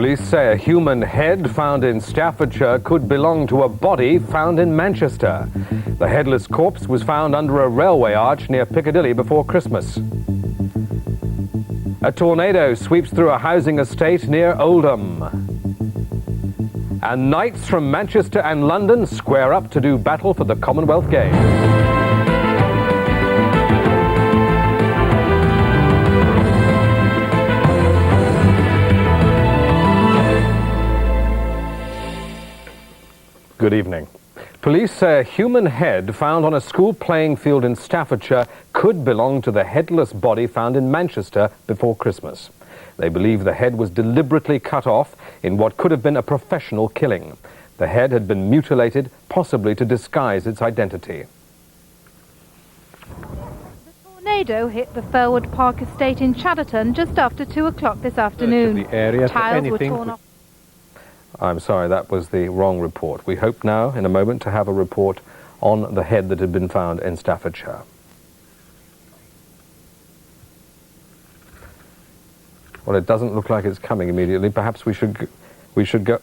Police say a human head found in Staffordshire could belong to a body found in Manchester. The headless corpse was found under a railway arch near Piccadilly before Christmas. A tornado sweeps through a housing estate near Oldham. And knights from Manchester and London square up to do battle for the Commonwealth Games. Good evening. Police say a human head found on a school playing field in Staffordshire could belong to the headless body found in Manchester before Christmas. They believe the head was deliberately cut off in what could have been a professional killing. The head had been mutilated, possibly to disguise its identity. The tornado hit the Furwood Park estate in Chadderton just after 2 o'clock this afternoon. The area Tiles were torn off. I'm sorry, that was the wrong report. We hope now, in a moment, to have a report on the head that had been found in Staffordshire. Well, it doesn't look like it's coming immediately. Perhaps we should go.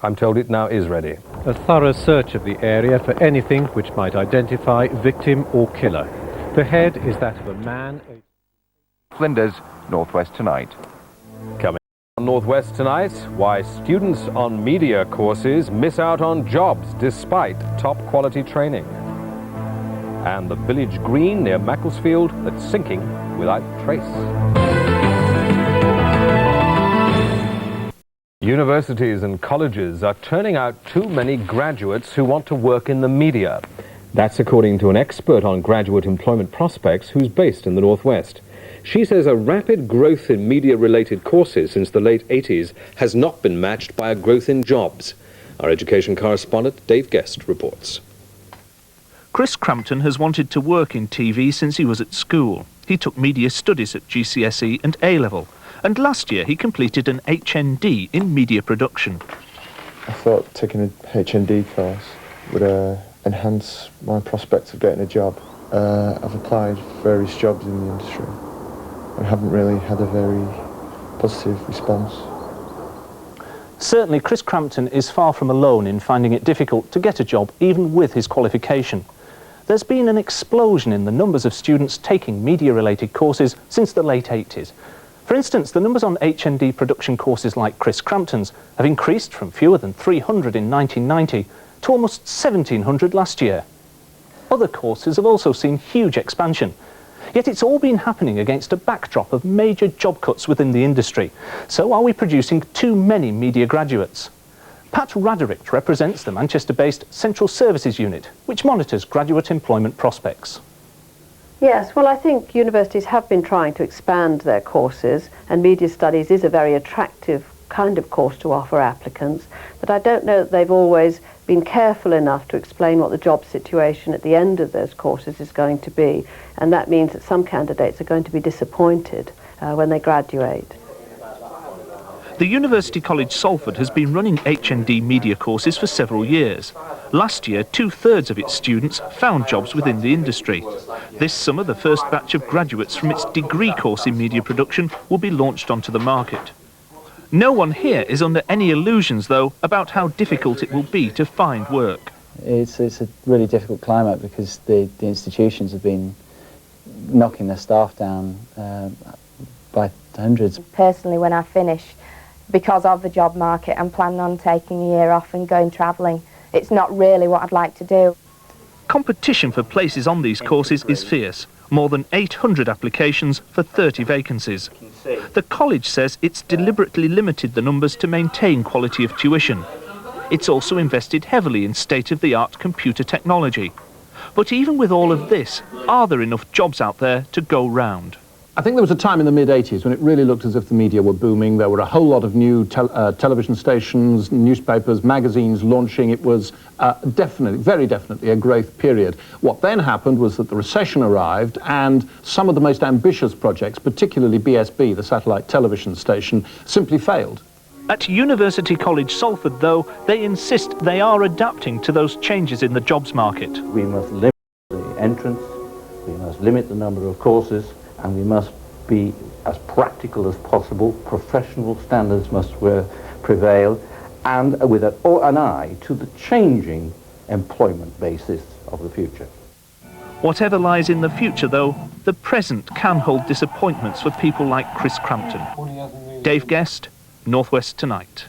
I'm told it now is ready. A thorough search of the area for anything which might identify victim or killer. The head is that of a man. Flinders, Northwest Tonight. Coming on Northwest Tonight, why students on media courses miss out on jobs despite top quality training. And the village green near Macclesfield that's sinking without trace. Universities and colleges are turning out too many graduates who want to work in the media. That's according to an expert on graduate employment prospects who's based in the Northwest. She says a rapid growth in media-related courses since the late 80s has not been matched by a growth in jobs. Our education correspondent Dave Guest reports. Chris Crampton has wanted to work in TV since he was at school. He took media studies at GCSE and A-level, and last year he completed an HND in media production. I thought taking a HND course would enhance my prospects of getting a job. I've applied for various jobs in the industry. I haven't really had a very positive response. Certainly, Chris Crampton is far from alone in finding it difficult to get a job, even with his qualification. There's been an explosion in the numbers of students taking media-related courses since the late 80s. For instance, the numbers on HND production courses like Chris Crampton's have increased from fewer than 300 in 1990 to almost 1,700 last year. Other courses have also seen huge expansion. Yet it's all been happening against a backdrop of major job cuts within the industry. So are we producing too many media graduates? Pat Raderick represents the Manchester-based Central Services Unit, which monitors graduate employment prospects. Yes, well, I think universities have been trying to expand their courses, and media studies is a very attractive kind of course to offer applicants, but I don't know that they've always been careful enough to explain what the job situation at the end of those courses is going to be, and that means that some candidates are going to be disappointed when they graduate. The University College Salford has been running HND media courses for several years. Last year, 2/3 of its students found jobs within the industry. This summer, the first batch of graduates from its degree course in media production will be launched onto the market. No one here is under any illusions, though, about how difficult it will be to find work. It's a really difficult climate because the institutions have been knocking their staff down by hundreds. Personally, when I finish, because of the job market, I'm planning on taking a year off and going travelling. It's not really what I'd like to do. Competition for places on these courses is fierce. More than 800 applications for 30 vacancies. The college says it's deliberately limited the numbers to maintain quality of tuition. It's also invested heavily in state-of-the-art computer technology. But even with all of this, are there enough jobs out there to go round? I think there was a time in the mid-80s when it really looked as if the media were booming. There were a whole lot of new television stations, newspapers, magazines launching. It was definitely, very definitely a growth period. What then happened was that the recession arrived and some of the most ambitious projects, particularly BSB, the satellite television station, simply failed. At University College Salford, though, they insist they are adapting to those changes in the jobs market. We must limit the entrance, we must limit the number of courses, and we must be as practical as possible. Professional standards must prevail, and with an eye to the changing employment basis of the future. Whatever lies in the future, though, the present can hold disappointments for people like Chris Crampton. Dave Guest, North West Tonight.